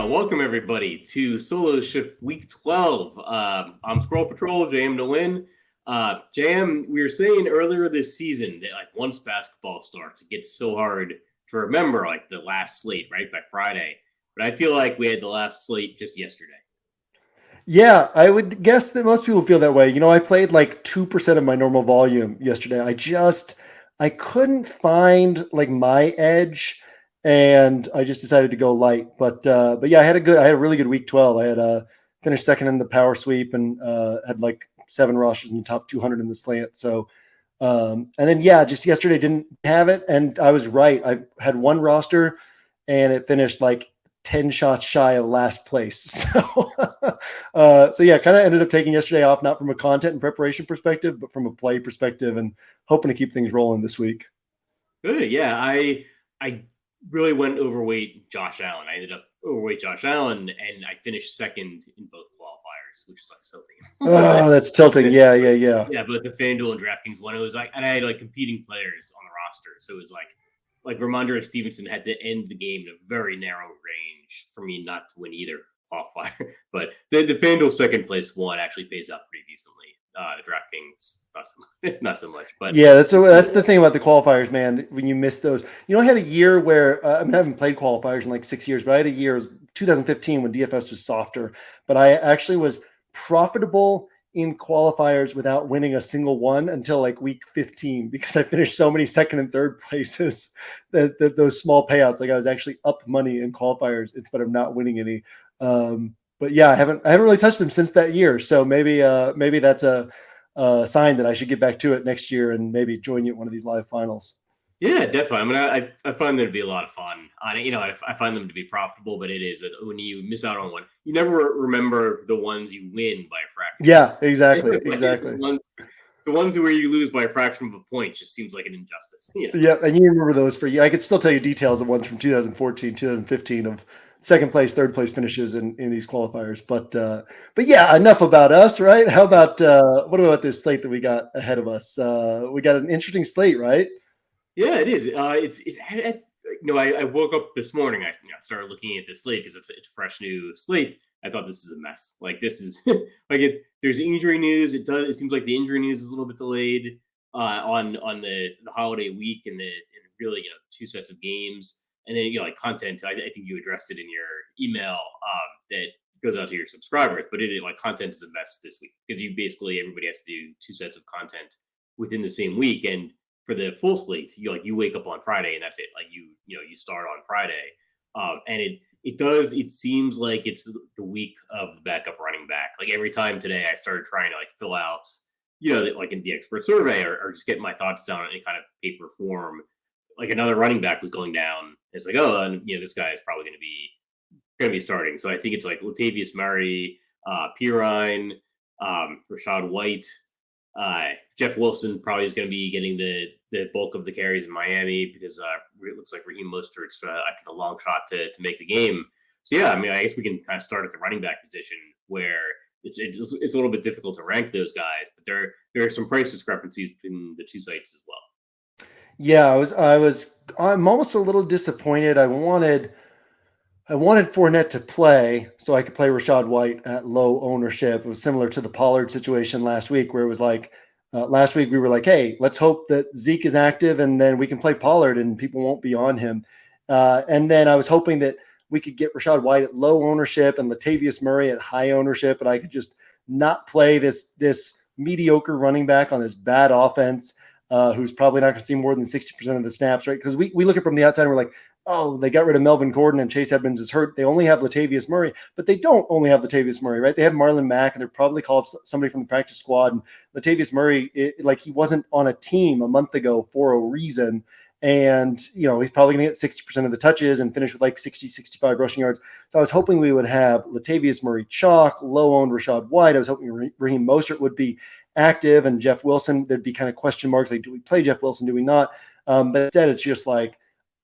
Welcome everybody to Solo Ship Week 12. I'm Squirrel Patrol, JM to win. JM, we were saying earlier this season that like once basketball starts, it gets so hard to remember like the last slate, right, by Friday. But I feel like we had the last slate just yesterday. Yeah, I would guess that most people feel that way. You know, I played like 2% of my normal volume yesterday. I couldn't find like my edge, and I just decided to go light. But yeah, I had a really good week 12. I had finished second in the power sweep and had like 7 rosters in the top 200 in the slant. So and then yeah, just yesterday didn't have it, and I was right. I had one roster, and it finished like 10 shots shy of last place. So yeah, kind of ended up taking yesterday off, not from a content and preparation perspective, but from a play perspective, and hoping to keep things rolling this week. Good, yeah. I really went overweight Josh Allen. I ended up overweight Josh Allen, and I finished second in both qualifiers, which is like something. Oh, that's tilting. Yeah. Yeah, but the FanDuel and Draftkings one, it was like, and I had like competing players on the roster, so it was like Ramondre Stevenson had to end the game in a very narrow range for me not to win either qualifier. But the FanDuel second place one actually pays out pretty decently. The DraftKings not so much. But yeah, that's the thing about the qualifiers, man. When you miss those, you know, I had a year where I haven't played qualifiers in like 6 years, but I had a year, 2015, when DFS was softer. But I actually was profitable in qualifiers without winning a single one until like week 15, because I finished so many second and third places that those small payouts, like I was actually up money in qualifiers instead of not winning any. But yeah, I haven't really touched them since that year. So maybe that's a sign that I should get back to it next year and maybe join you at one of these live finals. Yeah, definitely. I mean, I find them to be a lot of fun. I find them to be profitable, but it is that when you miss out on one, you never remember the ones you win by a fraction. Yeah, exactly. The ones where you lose by a fraction of a point just seems like an injustice. You know? Yeah, and you remember those for you. I could still tell you details of ones from 2014, 2015 of second place, third place finishes in these qualifiers. But yeah, enough about us, right? How about what about this slate that we got ahead of us? We got an interesting slate, right? Yeah, it is. I woke up this morning. I started looking at this slate because it's a fresh new slate. I thought this is a mess. Like this is there's injury news. It seems like the injury news is a little bit delayed on the holiday week and really 2 sets of games, and then like content. I think you addressed it in your email that goes out to your subscribers, but it like content is a mess this week because everybody has to do 2 sets of content within the same week. And for the full slate, you wake up on Friday and that's it. Like you start on Friday, and it seems like it's the week of the backup running back. Like every time today, I started trying to like fill out, like in the expert survey or just get my thoughts down in any kind of paper form. Like another running back was going down. It's like, oh, and this guy is probably going to be starting. So I think it's like Latavius Murray, Pirine, Rashad White. Jeff Wilson probably is going to be getting the bulk of the carries in Miami because it looks like Raheem Mostert's I think a long shot to make the game. So yeah, I mean, I guess we can kind of start at the running back position where it's a little bit difficult to rank those guys, but there are some price discrepancies in the 2 sites as well. Yeah, I'm almost a little disappointed. I wanted Fournette to play so I could play Rashad White at low ownership. It was similar to the Pollard situation last week, where it was like, last week we were like, hey, let's hope that Zeke is active and then we can play Pollard and people won't be on him. And then I was hoping that we could get Rashad White at low ownership and Latavius Murray at high ownership, and I could just not play this mediocre running back on this bad offense, who's probably not going to see more than 60% of the snaps, right? Because we look at it from the outside and we're like, oh, they got rid of Melvin Gordon and Chase Edmonds is hurt. They only have Latavius Murray, but they don't only have Latavius Murray, right? They have Marlon Mack, and they're probably called somebody from the practice squad. And Latavius Murray, he wasn't on a team a month ago for a reason. And, he's probably going to get 60% of the touches and finish with like 60, 65 rushing yards. So I was hoping we would have Latavius Murray chalk, low-owned Rashad White. I was hoping Raheem Mostert would be active, and Jeff Wilson, there'd be kind of question marks like, do we play Jeff Wilson? Do we not? But instead, it's just like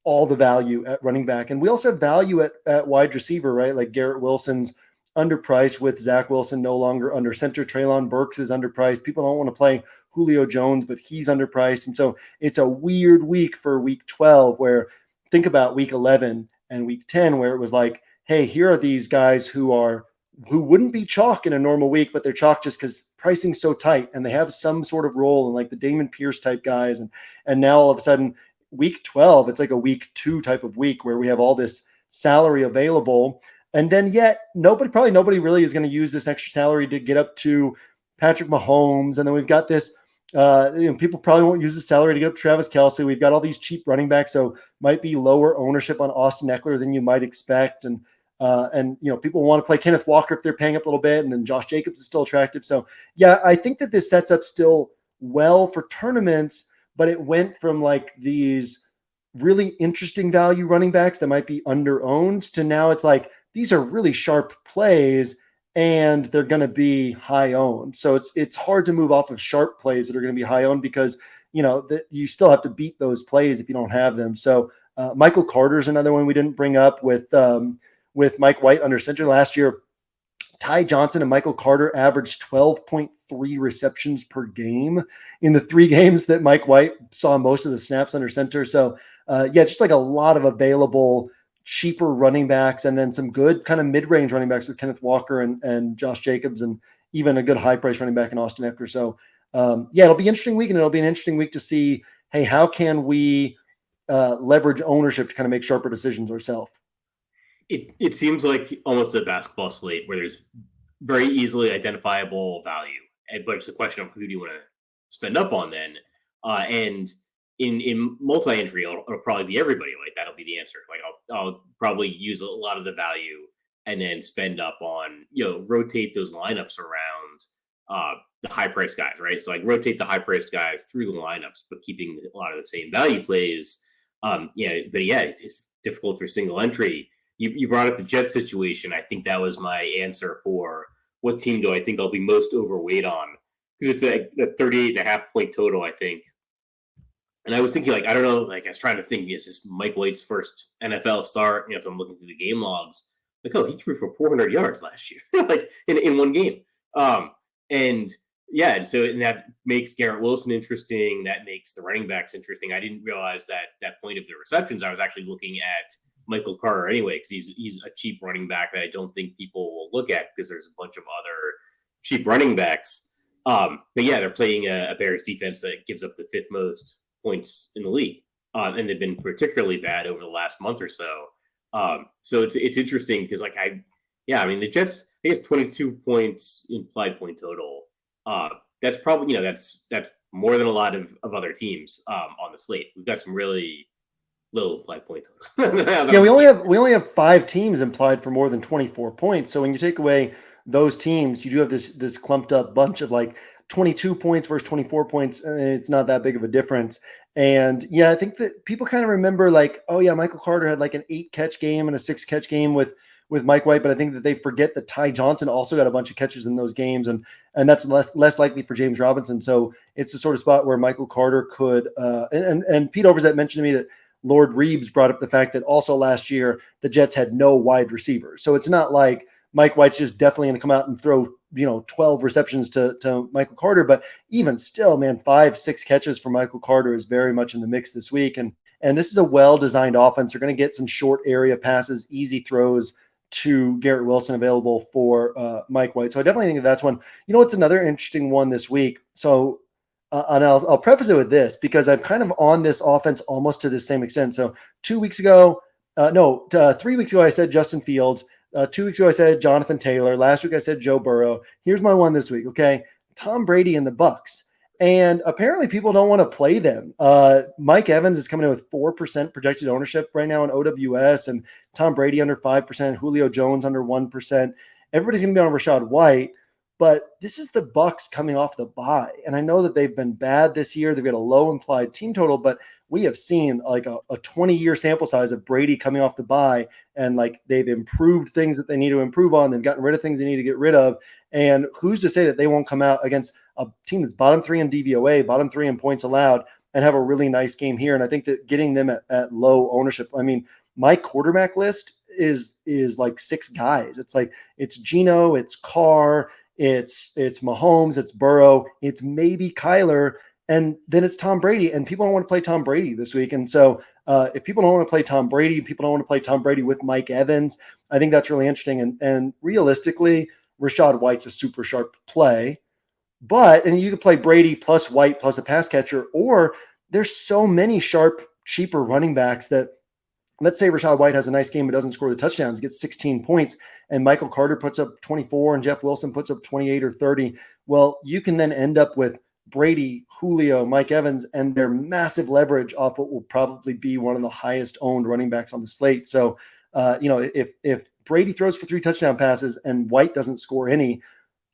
all the value at running back. And we also have value at wide receiver, right? Like Garrett Wilson's underpriced with Zach Wilson no longer under center. Treylon Burks is underpriced. People don't want to play Julio Jones, but he's underpriced. And so it's a weird week for week 12 where think about week 11 and week 10, where it was like, hey, here are these guys who wouldn't be chalk in a normal week, but they're chalk just because pricing's so tight and they have some sort of role in like the Damon Pierce type guys. And now all of a sudden week 12, it's like a week 2 type of week where we have all this salary available. And then yet nobody really is going to use this extra salary to get up to Patrick Mahomes. And then we've got this, people probably won't use the salary to get up to Travis Kelce. We've got all these cheap running backs. So might be lower ownership on Austin Eckler than you might expect. And people want to play Kenneth Walker if they're paying up a little bit, and then Josh Jacobs is still attractive. So yeah, I think that this sets up still well for tournaments, but it went from like these really interesting value running backs that might be under-owned to now it's like, these are really sharp plays and they're going to be high owned. So it's hard to move off of sharp plays that are going to be high owned because, you still have to beat those plays if you don't have them. So Michael Carter is another one we didn't bring up with Mike White under center last year. Ty Johnson and Michael Carter averaged 12.3 receptions per game in the 3 games that Mike White saw most of the snaps under center. So just like a lot of available cheaper running backs, and then some good kind of mid-range running backs with Kenneth Walker and Josh Jacobs, and even a good high-price running back in Austin Eckler. So it'll be an interesting week, and it'll be an interesting week to see, hey, how can we leverage ownership to kind of make sharper decisions ourselves? It seems like almost a basketball slate where there's very easily identifiable value, but it's a question of who do you want to spend up on then. And in multi-entry, it'll probably be everybody. Like that'll be the answer. Like I'll probably use a lot of the value and then spend up on rotate those lineups around the high price guys, right? So like rotate the high priced guys through the lineups, but keeping a lot of the same value plays. It's difficult for single entry. You brought up the Jet situation. I think that was my answer for what team do I think I'll be most overweight on, because it's a 38.5 point total, I think. And I was thinking, like, I don't know, like I was trying to think, is this Mike White's first NFL start? So I'm looking through the game logs. Like, oh, he threw for 400 yards last year, like in one game. And that makes Garrett Wilson interesting. That makes the running backs interesting. I didn't realize that point of the receptions. I was actually looking at Michael Carter anyway, because he's a cheap running back that I don't think people will look at because there's a bunch of other cheap running backs. They're playing a Bears defense that gives up the 5th most points in the league, and they've been particularly bad over the last month or so. So it's interesting because the Jets, I guess 22 points implied point total. That's probably that's more than a lot of other teams on the slate. We've got some really low implied point total. Yeah, we only have 5 teams implied for more than 24 points. So when you take away those teams, you do have this clumped up bunch of like 22 points versus 24 points. It's not that big of a difference. And yeah, I think that people kind of remember like, oh yeah, Michael Carter had like an 8 catch game and a 6 catch game with Mike White, but I think that they forget that Ty Johnson also got a bunch of catches in those games, and that's less likely for James Robinson. So it's the sort of spot where Michael Carter could and Pete Overzet mentioned to me that Lord Reeves brought up the fact that also last year the Jets had no wide receivers. So it's not like Mike White's just definitely going to come out and throw 12 receptions to Michael Carter, but even still, man, 5-6 catches for Michael Carter is very much in the mix this week. And this is a well-designed offense. They're going to get some short area passes, easy throws to Garrett Wilson available for Mike White. So I definitely think that's one. What's another interesting one this week? So and I'll preface it with this because I'm kind of on this offense almost to the same extent. So 3 weeks ago, I said Justin Fields. 2 weeks ago, I said Jonathan Taylor. Last week, I said Joe Burrow. Here's my one this week, okay? Tom Brady and the Bucks. And apparently people don't want to play them. Mike Evans is coming in with 4% projected ownership right now in OWS, and Tom Brady under 5%, Julio Jones under 1%. Everybody's going to be on Rachaad White, but this is the Bucks coming off the bye. And I know that they've been bad this year. They've got a low implied team total, but we have seen like a 20-year sample size of Brady coming off the bye, and like they've improved things that they need to improve on. They've gotten rid of things they need to get rid of. And who's to say that they won't come out against a team that's bottom 3 in DVOA, bottom 3 in points allowed, and have a really nice game here. And I think that getting them at low ownership, I mean, my quarterback list is like 6 guys. It's like, it's Geno, it's Carr, it's Mahomes, it's Burrow, it's maybe Kyler. And then it's Tom Brady, and people don't want to play Tom Brady this week. And so if people don't want to play Tom Brady, people don't want to play Tom Brady with Mike Evans. I think that's really interesting. And realistically, Rachaad White's a super sharp play. And you could play Brady plus White plus a pass catcher, or there's so many sharp, cheaper running backs that, let's say Rachaad White has a nice game but doesn't score the touchdowns, gets 16 points, and Michael Carter puts up 24 and Jeff Wilson puts up 28 or 30. Well, you can then end up with Brady, Julio, Mike Evans, and their massive leverage off what will probably be one of the highest owned running backs on the slate. So, if Brady throws for 3 touchdown passes and White doesn't score any,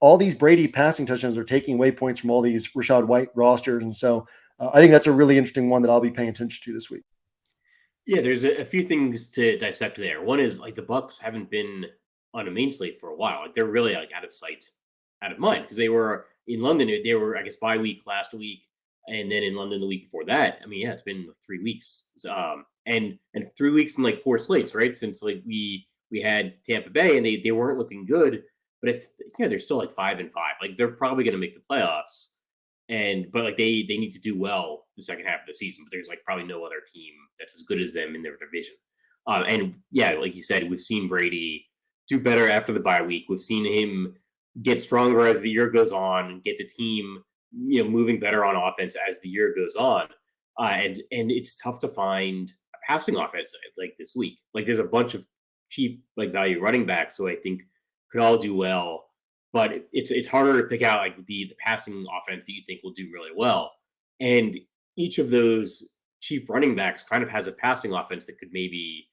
all these Brady passing touchdowns are taking away points from all these Rachaad White rosters. And so I think that's a really interesting one that I'll be paying attention to this week. Yeah, there's a few things to dissect there. One is like the Bucks haven't been on a main slate for a while. Like they're really like out of sight, out of mind, because they were in London. They were, I guess, bye week last week, and then in London the week before that. I mean, yeah, it's been like 3 weeks, and 3 weeks and like 4 slates, right? Since like we had Tampa Bay, and they weren't looking good, but they're still like 5-5. Like they're probably going to make the playoffs. But like they need to do well the second half of the season. But there's like probably no other team that's as good as them in their division. And yeah, like you said, we've seen Brady do better after the bye week. We've seen him get stronger as the year goes on, get the team moving better on offense as the year goes on. And it's tough to find a passing offense like this week. Like there's a bunch of cheap like value running backs, so I think could all do well. But it's harder to pick out like the passing offense that you think will do really well. And each of those cheap running backs kind of has a passing offense that could maybe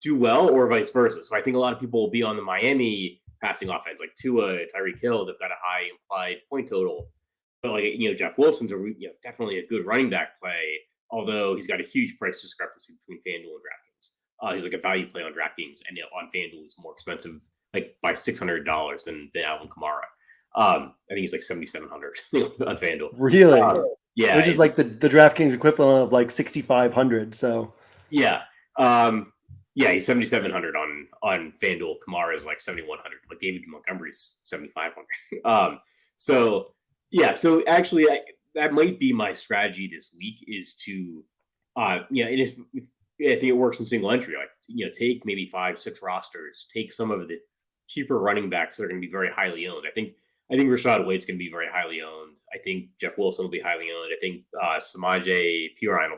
do well, or vice versa. So I think a lot of people will be on the Miami passing offense, like Tua, Tyreek Hill. They've got a high implied point total. But like Jeff Wilson's definitely a good running back play, although he's got a huge price discrepancy between FanDuel and DraftKings. He's like a value play on DraftKings, and on FanDuel he's more expensive, like by $600 than Alvin Kamara. I think he's like $7,700 on FanDuel. Really? Yeah, which is like the DraftKings equivalent of like 6,500. So yeah, he's 7,700 on FanDuel. Kamara is like 7,100. Like David Montgomery's 7,500. So actually, that might be my strategy this week is to, I think it works in single entry. Like take maybe 5-6 rosters, take some of the cheaper running backs that are going to be very highly owned. I think Rachaad White's going to be very highly owned. I think Jeff Wilson will be highly owned. I think Samaje Perine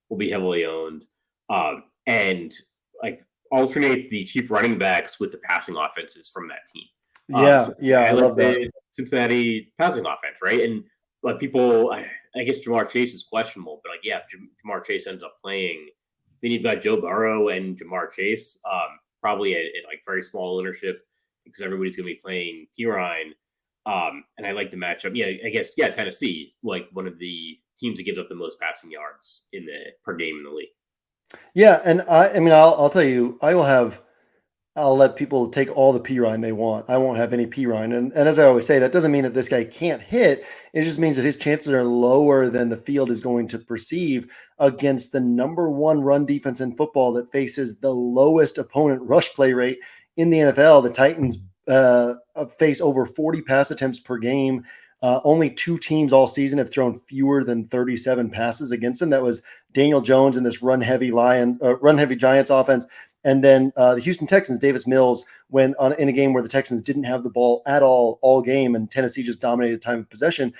will be heavily owned. And like alternate the cheap running backs with the passing offenses from that team. I love that Cincinnati passing offense, right? And like people, I guess Jamar Chase is questionable, but like Jamar Chase ends up playing. Then you've got Joe Burrow and Jamar Chase, probably at like very small ownership because everybody's going to be playing Perine. And I like the matchup. Yeah, I guess Tennessee, like one of the teams that gives up the most passing yards per game in the league. Yeah, and I mean, I'll tell you, I'll let people take all the Perine they want. I won't have any Perine. And as I always say, that doesn't mean that this guy can't hit. It just means that his chances are lower than the field is going to perceive against the number 1 run defense in football that faces the lowest opponent rush play rate in the NFL. The Titans face over 40 pass attempts per game. Only 2 teams all season have thrown fewer than 37 passes against them. That was Daniel Jones and this run heavy Giants offense. And then the Houston Texans, Davis Mills, in a game where the Texans didn't have the ball at all game, and Tennessee just dominated time of possession.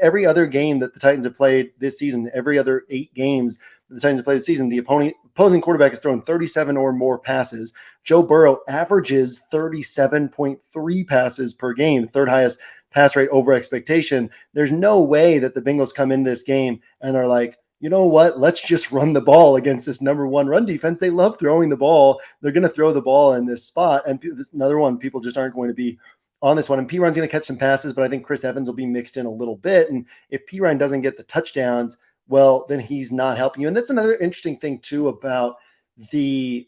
Every other game that the Titans have played this season, every other 8 games that the Titans have played this season, the opposing quarterback has thrown 37 or more passes. Joe Burrow averages 37.3 passes per game, third highest pass rate over expectation. There's no way that the Bengals come in this game and are like, you know what? Let's just run the ball against this number 1 run defense. They love throwing the ball. They're going to throw the ball in this spot. And this is another one. People just aren't going to be on this one. And Perine's going to catch some passes, but I think Chris Evans will be mixed in a little bit. And if Perine doesn't get the touchdowns, well, then he's not helping you. And that's another interesting thing too about the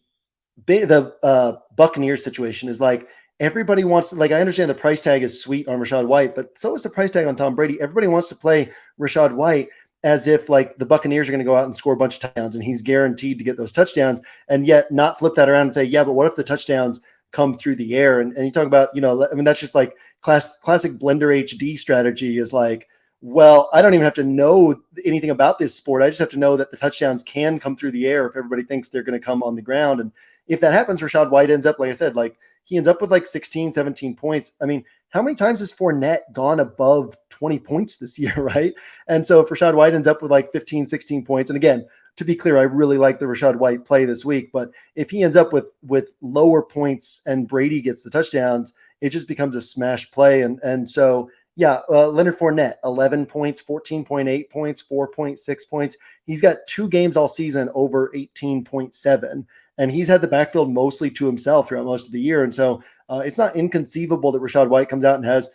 Buccaneers situation is like everybody wants to, like, I understand the price tag is sweet on Rachaad White, but so is the price tag on Tom Brady. Everybody wants to play Rachaad White as if like the Buccaneers are going to go out and score a bunch of touchdowns and he's guaranteed to get those touchdowns, and yet not flip that around and say, yeah, but what if the touchdowns come through the air? And you talk about, I mean, that's just like classic Blender HD strategy is like, well, I don't even have to know anything about this sport. I just have to know that the touchdowns can come through the air if everybody thinks they're going to come on the ground. And if that happens, Rachaad White ends up, like I said, like he ends up with like 16, 17 points. I mean, how many times has Fournette gone above 20 points this year, right? And so if Rachaad White ends up with like 15, 16 points, and again, to be clear, I really like the Rachaad White play this week, but if he ends up with lower points and Brady gets the touchdowns, it just becomes a smash play. And so, yeah, Leonard Fournette, 11 points, 14.8 points, 4.6 points. He's got 2 games all season over 18.7, and he's had the backfield mostly to himself throughout most of the year. And so it's not inconceivable that Rachaad White comes out and has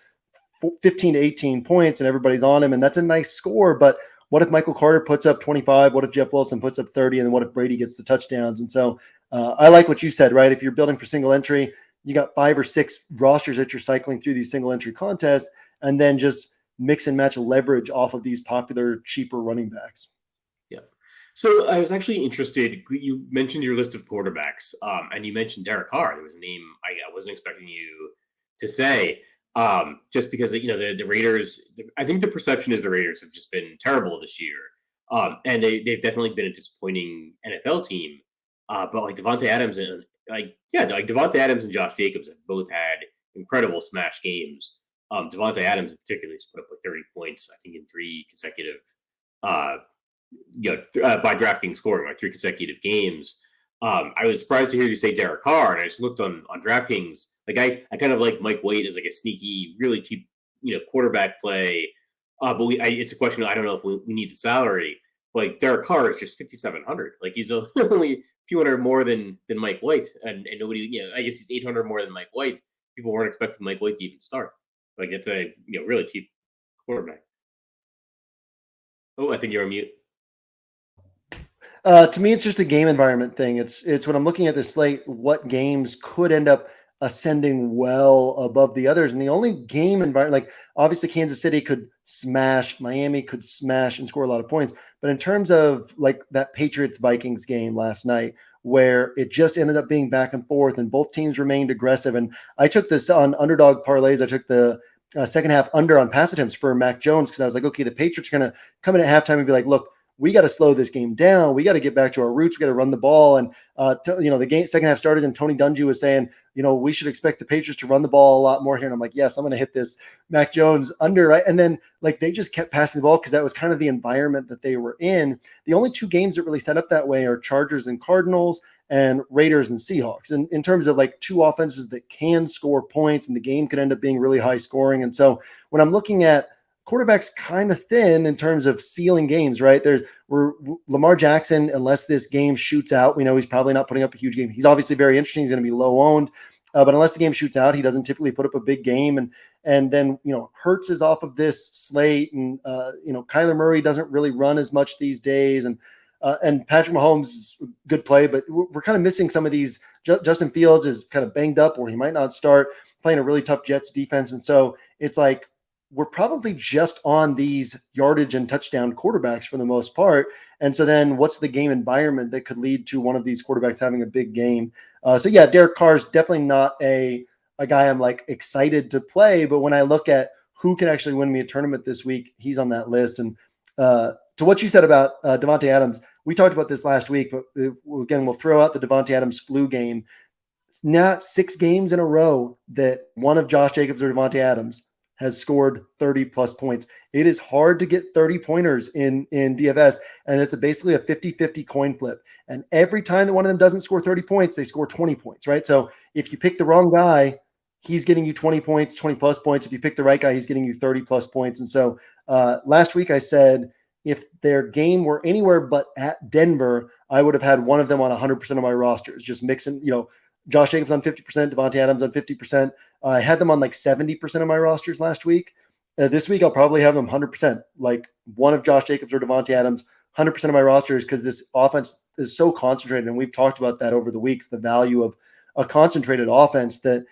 15 to 18 points and everybody's on him, and that's a nice score. But what if Michael Carter puts up 25? What if Jeff Wilson puts up 30? And then what if Brady gets the touchdowns? And so I like what you said, right? If you're building for single entry, you got 5 or 6 rosters that you're cycling through these single entry contests, and then just mix and match leverage off of these popular, cheaper running backs. Yeah. So I was actually interested. You mentioned your list of quarterbacks, and you mentioned Derek Carr. There was a name I wasn't expecting you to say, just because the Raiders. I think the perception is the Raiders have just been terrible this year, and they've definitely been a disappointing NFL team. But like Devontae Adams and Devontae Adams and Josh Jacobs have both had incredible smash games. Devontae Adams in particular has put up like 30 points, I think, in 3 consecutive, by DraftKings scoring, like 3 consecutive games. I was surprised to hear you say Derek Carr, and I just looked on DraftKings. Like I kind of like Mike White as like a sneaky, really cheap, quarterback play. But it's a question. I don't know if we need the salary. Like Derek Carr is just 5,700. Like he's only a few hundred more than Mike White, and nobody. I guess he's 800 more than Mike White. People weren't expecting Mike White to even start. Like it's a really cheap quarterback. Oh, I think you're on mute. To me, it's just a game environment thing. It's when I'm looking at this slate, what games could end up ascending well above the others. And the only game environment, like obviously Kansas City could smash, Miami could smash and score a lot of points. But in terms of like that Patriots Vikings game last night, where it just ended up being back and forth and both teams remained aggressive. And I took this on underdog parlays. I took the second half under on pass attempts for Mac Jones because I was like, okay, the Patriots are going to come in at halftime and be like, look, we got to slow this game down. We got to get back to our roots. We got to run the ball. And, the game second half started and Tony Dungy was saying, we should expect the Patriots to run the ball a lot more here. And I'm like, yes, I'm going to hit this Mac Jones under. Right. And then like they just kept passing the ball because that was kind of the environment that they were in. The only 2 games that really set up that way are Chargers and Cardinals and Raiders and Seahawks. And in terms of like 2 offenses that can score points and the game could end up being really high scoring. And so when I'm looking at quarterback's kind of thin in terms of sealing games, right? We're Lamar Jackson, unless this game shoots out, we know he's probably not putting up a huge game. He's obviously very interesting. He's going to be low owned, but unless the game shoots out, he doesn't typically put up a big game. And then, Hurts is off of this slate, and Kyler Murray doesn't really run as much these days. And Patrick Mahomes is a good play, but we're kind of missing some of these. Justin Fields is kind of banged up, or he might not start, playing a really tough Jets defense. And so it's like, we're probably just on these yardage and touchdown quarterbacks for the most part. And so then what's the game environment that could lead to one of these quarterbacks having a big game? Derek Carr is definitely not a guy I'm like excited to play. But when I look at who can actually win me a tournament this week, he's on that list. And to what you said about Devontae Adams, we talked about this last week, but again, we'll throw out the Devontae Adams flu game. It's not 6 games in a row that one of Josh Jacobs or Devontae Adams has scored 30 plus points. It is hard to get 30 pointers in DFS, and it's basically a 50-50 coin flip. And every time that one of them doesn't score 30 points, they score 20 points, right? So if you pick the wrong guy, he's getting you 20 points, 20 plus points. If you pick the right guy, he's getting you 30 plus points. And so last week I said, if their game were anywhere but at Denver, I would have had one of them on 100% of my rosters, just mixing, Josh Jacobs on 50%, Devontae Adams on 50%. I had them on like 70% of my rosters last week. This week, I'll probably have them 100%, like one of Josh Jacobs or Devontae Adams, 100% of my rosters, because this offense is so concentrated. And we've talked about that over the weeks, the value of a concentrated offense, that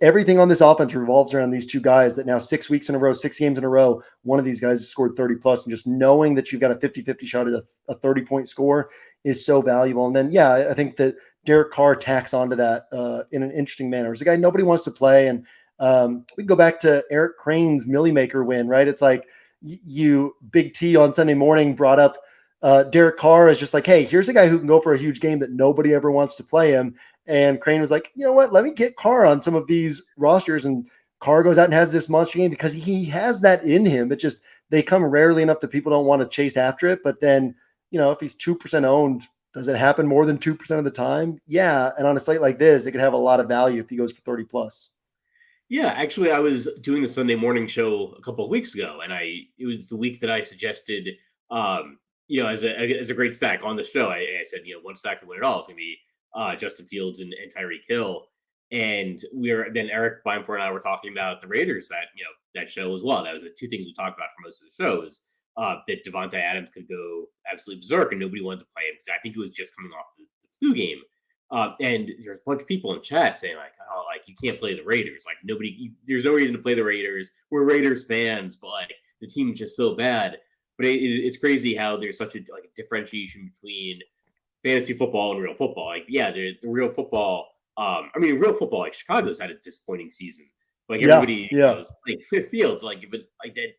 everything on this offense revolves around these 2 guys that now 6 weeks in a row, 6 games in a row, one of these guys has scored 30 plus. And just knowing that you've got a 50-50 shot at a 30-point score is so valuable. And then, I think that Derek Carr tacks onto that in an interesting manner. It's a guy nobody wants to play. And we can go back to Eric Crane's Millie Maker win, right? It's like, you Big T on Sunday morning brought up Derek Carr as just like, hey, here's a guy who can go for a huge game that nobody ever wants to play him. And Crane was like, you know what? Let me get Carr on some of these rosters. And Carr goes out and has this monster game because he has that in him. It just, they come rarely enough that people don't want to chase after it. But then, if he's 2% owned, does it happen more than 2% of the time? Yeah. And on a slate like this, it could have a lot of value if he goes for 30 plus. Yeah, actually, I was doing the Sunday morning show a couple of weeks ago, and it was the week that I suggested, as a great stack on the show. I said, one stack to win it all is going to be Justin Fields and Tyreek Hill, and then Eric Beinford and I were talking about the Raiders that show as well. That was the two things we talked about for most of the show is that Devontae Adams could go absolutely berserk, and nobody wanted to play him because I think he was just coming off the flu game. And there's a bunch of people in chat saying you can't play the Raiders. Like there's no reason to play the Raiders. We're Raiders fans, but the team's just so bad. But it's crazy how there's such a differentiation between fantasy football and real football. The real football. Real football. Chicago's had a disappointing season. Everybody is playing Fields. But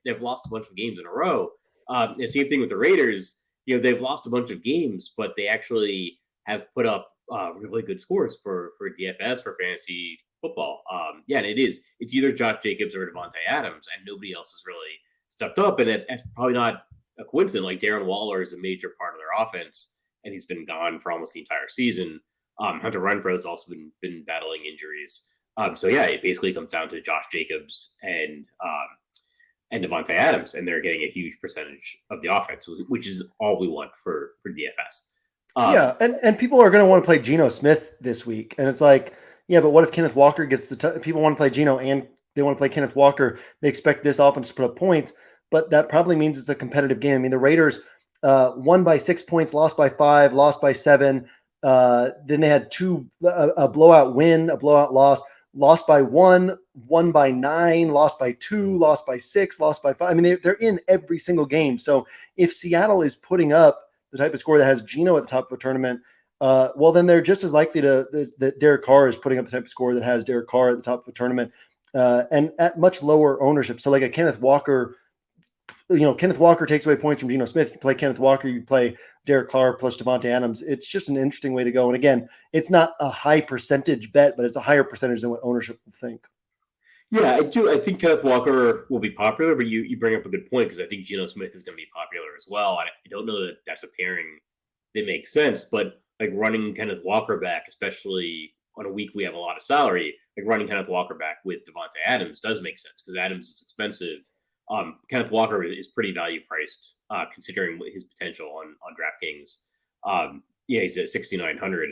they've lost a bunch of games in a row. The same thing with the Raiders. They've lost a bunch of games, but they actually have put up really good scores for DFS for fantasy football. And it's either Josh Jacobs or Devontae Adams, and nobody else has really stepped up. And that's probably not a coincidence. Darren Waller is a major part of their offense, and he's been gone for almost the entire season. Hunter Renfrow has also been battling injuries. It basically comes down to Josh Jacobs and Devontae Adams, and they're getting a huge percentage of the offense, which is all we want for DFS. And people are going to want to play Geno Smith this week, and it's like, but what if Kenneth Walker gets people want to play Geno and they want to play Kenneth Walker? They expect this offense to put up points, but that probably means it's a competitive game. The Raiders won by 6 points, lost by 5, lost by 7. Then they had a blowout win, a blowout lost by 1, won by 9, lost by 2, lost by 6, lost by 5. They're in every single game. So if Seattle is putting up the type of score that has Geno at the top of a tournament, then they're just as likely that Derek Carr is putting up the type of score that has Derek Carr at the top of a tournament, and at much lower ownership. So like a Kenneth Walker, Kenneth Walker takes away points from Geno Smith. You play Kenneth Walker, you play Derek Carr plus Devontae Adams. It's just an interesting way to go. And again, it's not a high percentage bet, but it's a higher percentage than what ownership will think. Yeah, I do. I think Kenneth Walker will be popular, but you bring up a good point because I think Geno Smith is going to be popular as well. I don't know that that's a pairing that makes sense, but running Kenneth Walker back, especially on a week we have a lot of salary, running Kenneth Walker back with Devontae Adams does make sense because Adams is expensive. Kenneth Walker is pretty value priced considering his potential on DraftKings. He's at 6,900.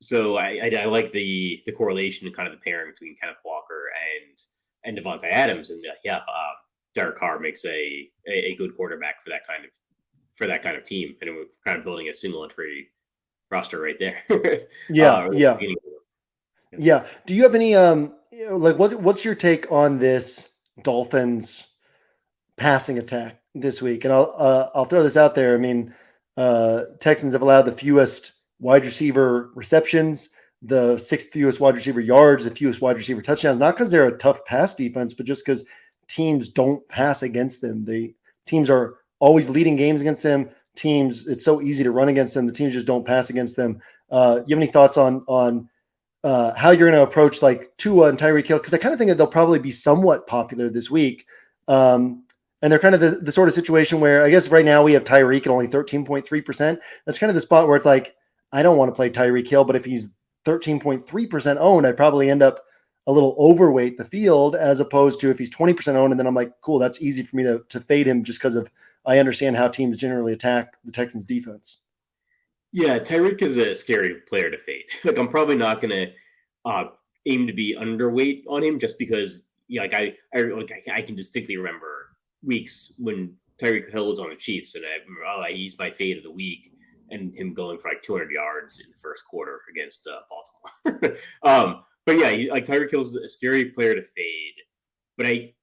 So I like the correlation and kind of the pairing between Kenneth Walker and Devontae Adams, and Derek Carr makes a good quarterback for that kind of team, and we're kind of building a single entry roster right there. Yeah. Do you have any what's your take on this Dolphins passing attack this week? And I'll throw this out there. Texans have allowed the fewest wide receiver receptions, the 6th fewest wide receiver yards, the fewest wide receiver touchdowns, not because they're a tough pass defense, but just because teams don't pass against them. Teams are always leading games against them. It's so easy to run against them. The teams just don't pass against them. You have any thoughts on how you're going to approach Tua and Tyreek Hill? Because I kind of think that they'll probably be somewhat popular this week. And they're kind of the sort of situation where I guess right now we have Tyreek at only 13.3%. That's kind of the spot where it's like, I don't want to play Tyreek Hill, but if he's 13.3% owned, I'd probably end up a little overweight the field as opposed to if he's 20% owned. And then I'm like, cool, that's easy for me to fade him just because I understand how teams generally attack the Texans defense. Yeah, Tyreek is a scary player to fade. I'm probably not going to aim to be underweight on him just because I can distinctly remember weeks when Tyreek Hill was on the Chiefs and he's my fade of the week, and him going for 200 yards in the first quarter against Baltimore. But yeah, Tyreek Hill's a scary player to fade. But I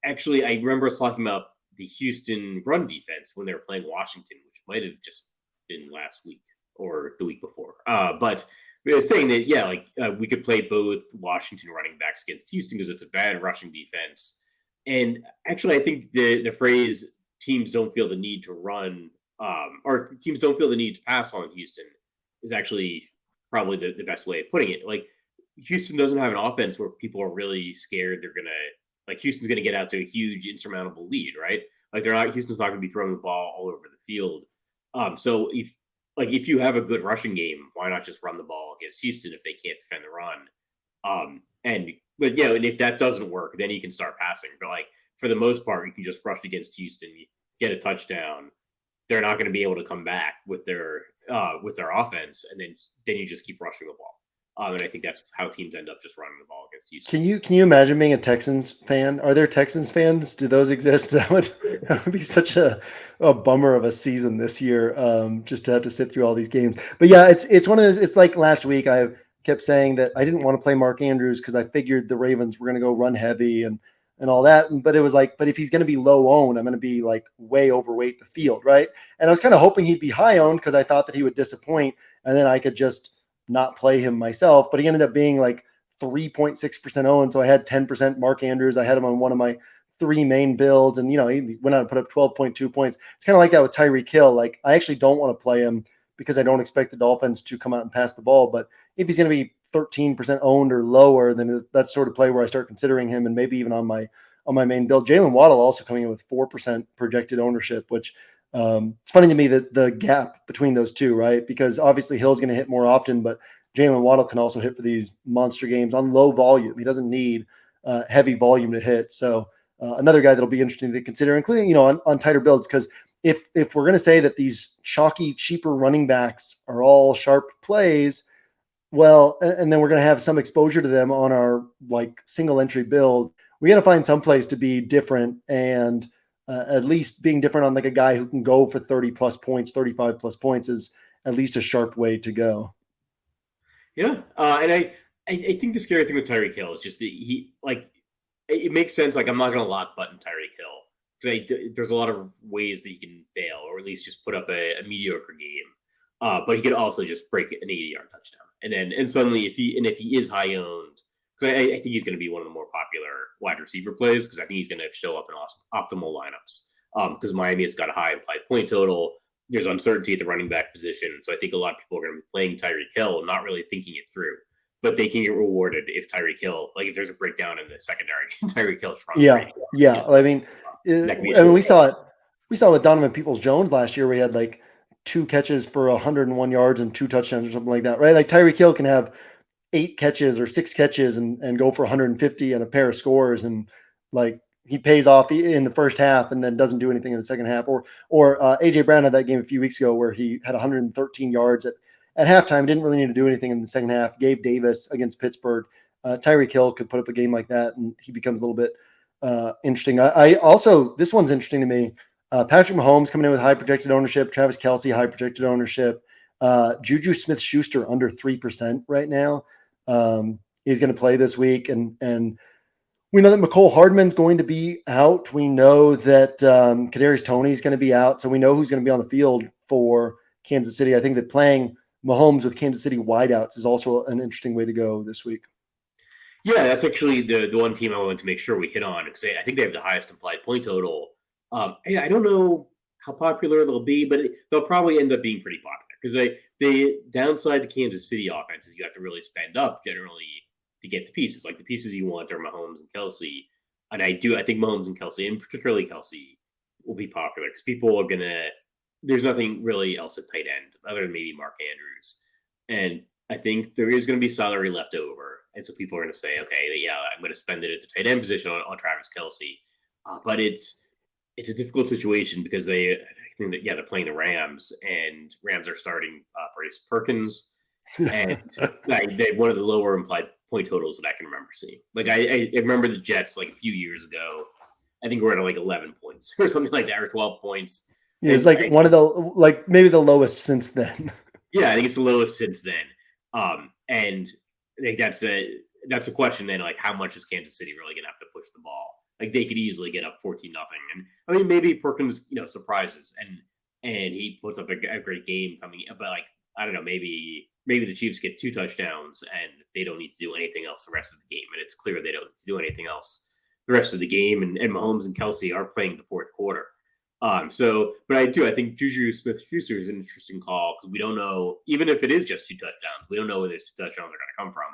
remember us talking about the Houston run defense when they were playing Washington, which might have just been last week or the week before. But we were saying that we could play both Washington running backs against Houston because it's a bad rushing defense. And actually, I think the phrase teams don't feel the need to run, or teams don't feel the need to pass on Houston is actually probably the best way of putting it. Like Houston doesn't have an offense where people are really scared they're gonna like Houston's gonna get out to a huge insurmountable lead, right? Like Houston's not gonna be throwing the ball all over the field. So if you have a good rushing game, why not just run the ball against Houston if they can't defend the run? And if that doesn't work, then you can start passing. But like for the most part, you can just rush against Houston, get a touchdown. They're not going to be able to come back with their offense, and then you just keep rushing the ball. And I think that's how teams end up just running the ball against Houston. Can you imagine being a Texans fan? Are there Texans fans? Do those exist? That would be such a bummer of a season this year, just to have to sit through all these games. But yeah, it's one of those. It's like last week I kept saying that I didn't want to play Mark Andrews because I figured the Ravens were going to go run heavy and all that. But it was like, but if he's going to be low owned, I'm going to be like way overweight the field, right? And I was kind of hoping he'd be high owned because I thought that he would disappoint, and then I could just not play him myself. But he ended up being like 3.6% owned. So I had 10% Mark Andrews. I had him on one of my 3 main builds, and he went out and put up 12.2 points. It's kind of like that with Tyreek Hill. Like I actually don't want to play him because I don't expect the Dolphins to come out and pass the ball. But if he's going to be 13% owned or lower, then that's sort of play where I start considering him, and maybe even on my main build. Jalen Waddle also coming in with 4% projected ownership, which it's funny to me that the gap between those two, right? Because obviously Hill's going to hit more often, but Jalen Waddle can also hit for these monster games on low volume. He doesn't need heavy volume to hit. So another guy that'll be interesting to consider, including on tighter builds, because if we're going to say that these chalky, cheaper running backs are all sharp plays, well, and then we're going to have some exposure to them on our like single entry build, we got to find some place to be different, and at least being different on like a guy who can go for 30 plus points, 35 plus points is at least a sharp way to go. Yeah, and I think the scary thing with Tyreek Hill is just that it makes sense. Like I'm not going to lock button Tyreek Hill because there's a lot of ways that he can fail, or at least just put up a mediocre game. But he could also just break an 80-yard touchdown, and suddenly if he is high owned, because I think he's going to be one of the more popular wide receiver plays, because I think he's going to show up in optimal lineups. Because Miami has got a high implied point total. There's uncertainty at the running back position, so I think a lot of people are going to be playing Tyreek Hill and not really thinking it through. But they can get rewarded if Tyreek Hill, like if there's a breakdown in the secondary, Tyreek Hill's front. Yeah. I mean, we saw it. We saw with Donovan Peoples-Jones last year, where he had like 2 catches for 101 yards and 2 touchdowns or something like that, right? Like Tyreek Hill can have 8 catches or 6 catches and go for 150 and a pair of scores, and like he pays off in the first half and then doesn't do anything in the second half. Or AJ Brown had that game a few weeks ago where he had 113 yards at halftime, didn't really need to do anything in the second half. Gabe Davis against Pittsburgh, Tyreek Hill could put up a game like that, and he becomes a little bit interesting. I also, this one's interesting to me. Patrick Mahomes coming in with high projected ownership, Travis Kelce high projected ownership, Juju Smith-Schuster under 3% right now. He's going to play this week, and we know that McCole Hardman's going to be out. We know that Kadarius Toney is going to be out, so we know who's going to be on the field for Kansas City. I think that playing Mahomes with Kansas City wideouts is also an interesting way to go this week. Yeah, that's actually the one team I wanted to make sure we hit on, because I think they have the highest implied point total. I don't know how popular they'll be, but they'll probably end up being pretty popular, because the downside to Kansas City offense is you have to really spend up generally to get the pieces. Like the pieces you want are Mahomes and Kelce. And I think Mahomes and Kelce, and particularly Kelce, will be popular because people are there's nothing really else at tight end other than maybe Mark Andrews. And I think there is going to be salary left over. And so people are going to say, okay, yeah, I'm going to spend it at the tight end position on Travis Kelce. But it's a difficult situation because I think that, they're playing the Rams, and Rams are starting Bryce Perkins. And they one of the lower implied point totals that I can remember seeing. Like I remember the Jets like a few years ago. I think we're at like 11 points or something like that, or 12 points. Yeah, it's like one of the maybe the lowest since then. Yeah, I think it's the lowest since then. And I think that's a question then, like how much is Kansas City really gonna have to push the ball? Like they could easily get up 14-0. And I mean maybe Perkins, surprises and he puts up a great game coming, but like I don't know, maybe the Chiefs get 2 touchdowns and they don't need to do anything else the rest of the game. And it's clear they don't need to do anything else the rest of the game. And Mahomes and Kelce are playing the fourth quarter. But I think Juju Smith-Schuster is an interesting call because we don't know, even if it is just 2 touchdowns, we don't know where those 2 touchdowns are going to come from.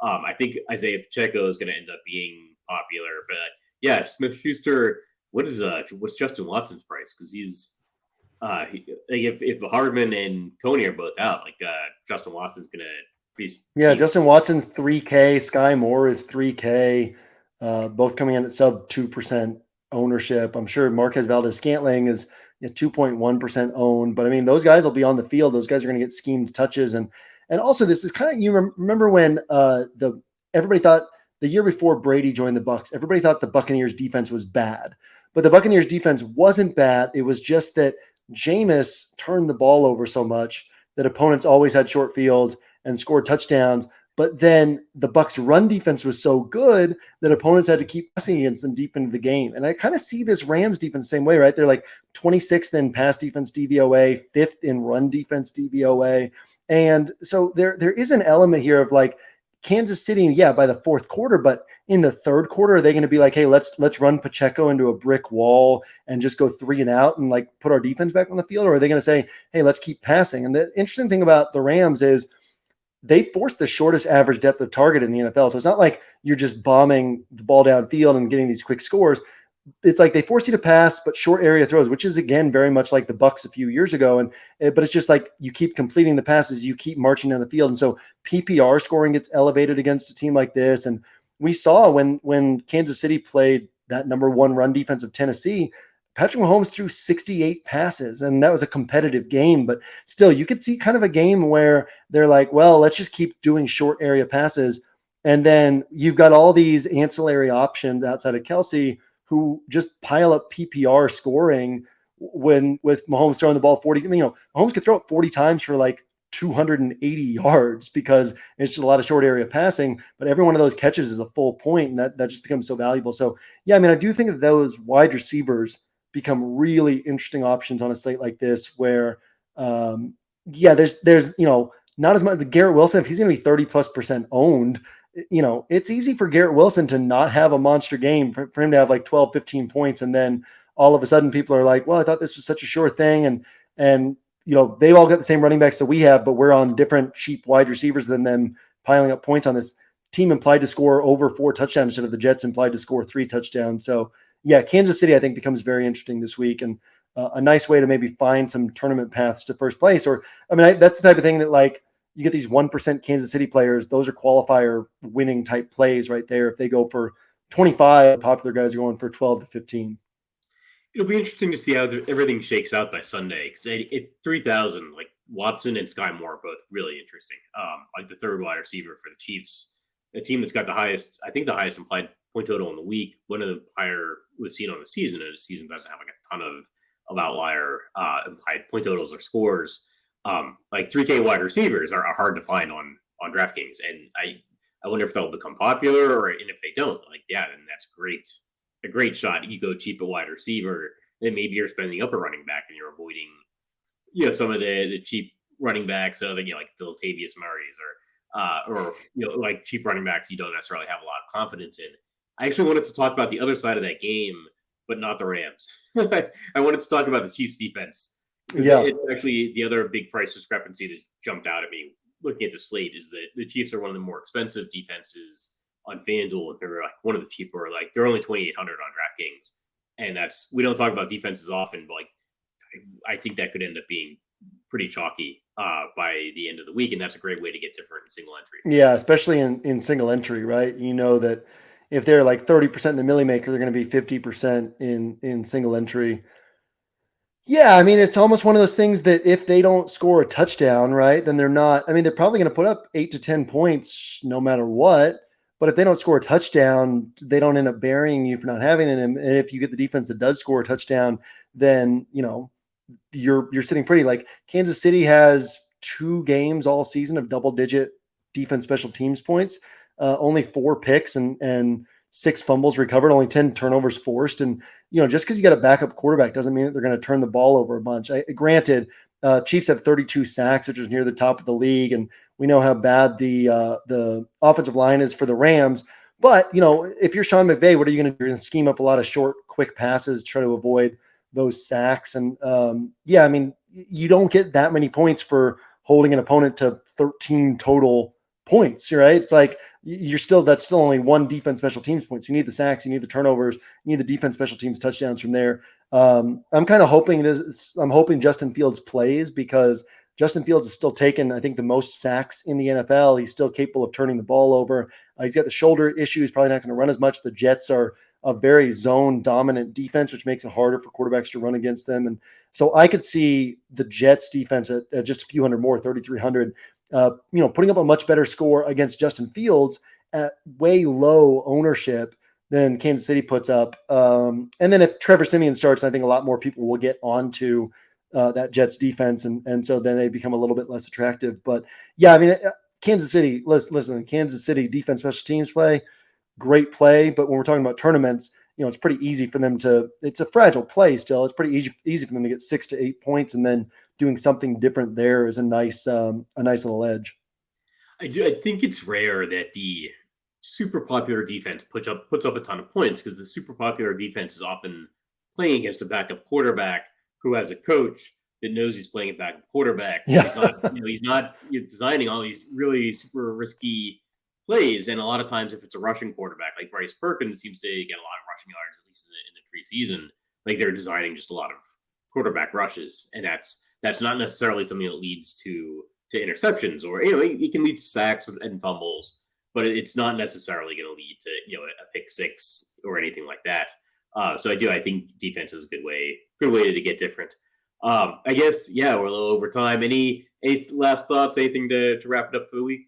I think Isaiah Pacheco is going to end up being popular, but yeah, Smith-Schuster. What's Justin Watson's price? Because he's if Hardman and Tony are both out, Justin Watson's going to be. Yeah, Justin Watson's 3K. Sky Moore is 3K. Both coming in at sub 2% ownership. I'm sure Marquez Valdez-Scantling is 2.1% owned, but I mean, those guys will be on the field. Those guys are going to get schemed touches. And also this is kind of, you remember when everybody thought the year before Brady joined the Bucs, everybody thought the Buccaneers defense was bad, but the Buccaneers defense wasn't bad. It was just that Jameis turned the ball over so much that opponents always had short fields and scored touchdowns. But then the Bucs run defense was so good that opponents had to keep passing against them deep into the game. And I kind of see this Rams defense the same way, right? They're like 26th in pass defense DVOA, 5th in run defense DVOA. And so there is an element here of like Kansas City, yeah, by the fourth quarter, but in the third quarter, are they going to be like, hey, let's run Pacheco into a brick wall and just go 3 and out and like put our defense back on the field? Or are they going to say, hey, let's keep passing? And the interesting thing about the Rams is they force the shortest average depth of target in the NFL. So it's not like you're just bombing the ball downfield and getting these quick scores. It's like they force you to pass, but short area throws, which is again very much like the Bucs a few years ago. But it's just like you keep completing the passes, you keep marching down the field, and so PPR scoring gets elevated against a team like this. And we saw when Kansas City played that number 1 run defense of Tennessee, Patrick Mahomes threw 68 passes, and that was a competitive game. But still, you could see kind of a game where they're like, well, let's just keep doing short area passes. And then you've got all these ancillary options outside of Kelsey who just pile up PPR scoring with Mahomes throwing the ball 40. Mahomes could throw it 40 times for like 280 yards because it's just a lot of short area passing, but every one of those catches is a full point, and that just becomes so valuable. So yeah, I mean, I do think that those wide receivers become really interesting options on a slate like this where, there's not as much. The Garrett Wilson, if he's going to be 30+% owned, it's easy for Garrett Wilson to not have a monster game for him to have like 12, 15 points. And then all of a sudden people are like, well, I thought this was such a sure thing. And they've all got the same running backs that we have, but we're on different cheap wide receivers than them piling up points on this team implied to score over 4 touchdowns instead of the Jets implied to score 3 touchdowns. So yeah, Kansas City, I think, becomes very interesting this week, and a nice way to maybe find some tournament paths to first place. Or, I mean, that's the type of thing that, like, you get these 1% Kansas City players. Those are qualifier winning type plays right there. If they go for 25, popular guys are going for 12 to 15. It'll be interesting to see how everything shakes out by Sunday. Because at 3,000, like Watson and Sky Moore are both really interesting. Like the third wide receiver for the Chiefs, a team that's got the highest implied point total in the week, one of the higher we've seen on the season, and the season doesn't have like a ton of outlier implied point totals or scores. Like 3K wide receivers are hard to find on DraftKings, and I wonder if they'll become popular, and if they don't, then that's a great shot. You go cheap at wide receiver, then maybe you're spending up a running back and you're avoiding some of the cheap running backs, like the Latavius Murrays or like cheap running backs you don't necessarily have a lot of confidence in. I actually wanted to talk about the other side of that game, but not the Rams. I wanted to talk about the Chiefs defense. Yeah. It's actually the other big price discrepancy that jumped out at me looking at the slate is that the Chiefs are one of the more expensive defenses on FanDuel. They're like one of the cheaper, they're only 2,800 on DraftKings. And we don't talk about defenses often, but I think that could end up being pretty chalky by the end of the week. And that's a great way to get different in single entries. Yeah, especially in single entry, right? That if they're like 30% in the Millie Maker, they're going to be 50% in single entry. Yeah, I mean, it's almost one of those things that if they don't score a touchdown, right, then they're not. I mean, they're probably going to put up 8 to 10 points no matter what. But if they don't score a touchdown, they don't end up burying you for not having them. And if you get the defense that does score a touchdown, then you're sitting pretty. Like Kansas City has 2 games all season of double-digit defense special teams points. Only 4 picks and 6 fumbles recovered, only 10 turnovers forced. And, just because you got a backup quarterback doesn't mean that they're going to turn the ball over a bunch. Granted, Chiefs have 32 sacks, which is near the top of the league. And we know how bad the offensive line is for the Rams. But, if you're Sean McVay, what are you going to do? You're going to scheme up a lot of short, quick passes, try to avoid those sacks. And yeah, I mean, you don't get that many points for holding an opponent to 13 total points, right? It's like that's still only one defense special teams points. You need the sacks, you need the turnovers, you need the defense special teams touchdowns from there. I'm kind of hoping I'm hoping Justin Fields plays, because Justin Fields is still taking, I think, the most sacks in the NFL. He's still capable of turning the ball over. He's got the shoulder issue. He's probably not going to run as much. The Jets are a very zone dominant defense, which makes it harder for quarterbacks to run against them. And so I could see the Jets defense at just a few hundred more, 3,300, putting up a much better score against Justin Fields at way low ownership than Kansas City puts up. And then if Trevor Siemian starts, I think a lot more people will get onto that Jets defense. And so then they become a little bit less attractive. But yeah, I mean, Kansas City, listen, Kansas City defense special teams play, great play. But when we're talking about tournaments, it's pretty easy for them it's a fragile play still. It's pretty easy for them to get 6 to 8 points, and then doing something different there is a nice little edge. I think it's rare that the super popular defense puts up a ton of points, because the super popular defense is often playing against a backup quarterback who has a coach that knows he's playing a backup quarterback. So Yeah. he's not designing all these really super risky plays. And a lot of times, if it's a rushing quarterback like Bryce Perkins, seems to get a lot of rushing yards, at least in the preseason. Like, they're designing just a lot of quarterback rushes, and that's not necessarily something that leads to interceptions, or it can lead to sacks and fumbles, but it's not necessarily going to lead to a pick six or anything like that. So I think defense is a good way to get different. I guess, yeah, we're a little over time. Any last thoughts? Anything to wrap it up for the week?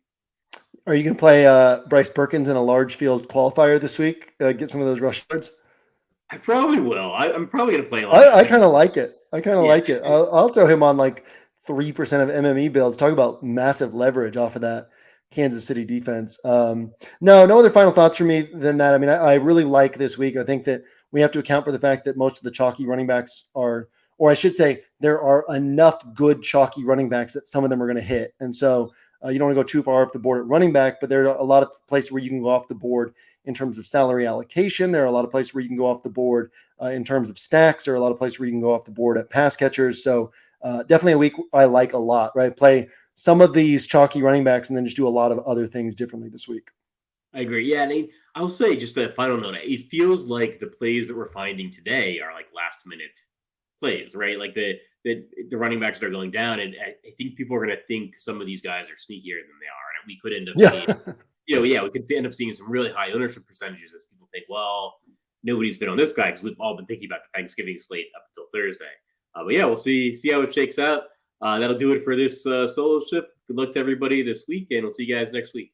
Are you going to play Bryce Perkins in a large field qualifier this week? Get some of those rush yards? I probably will. I'm probably going to play. I kind of like it. Like it. I'll throw him on like 3% of MME builds. Talk about massive leverage off of that Kansas City defense. No other final thoughts from me than that. I mean, I really like this week. I think that we have to account for the fact that most of the chalky running backs are, or I should say, there are enough good chalky running backs that some of them are going to hit. And so you don't want to go too far off the board at running back, but there are a lot of places where you can go off the board in terms of salary allocation. There are a lot of places where you can go off the board in terms of stacks. There are a lot of places where you can go off the board at pass catchers. So definitely a week I like a lot, right? Play some of these chalky running backs and then just do a lot of other things differently this week. I agree. Yeah, and I'll say, just a final note, it feels like the plays that we're finding today are like last minute plays, right? Like the running backs that are going down, and I think people are going to think some of these guys are sneakier than they are, and we could end up seeing, we could end up seeing some really high ownership percentages as people think, well, nobody's been on this guy because we've all been thinking about the Thanksgiving slate up until Thursday. But yeah, we'll see how it shakes out. That'll do it for this solo ship. Good luck to everybody this week, and we'll see you guys next week.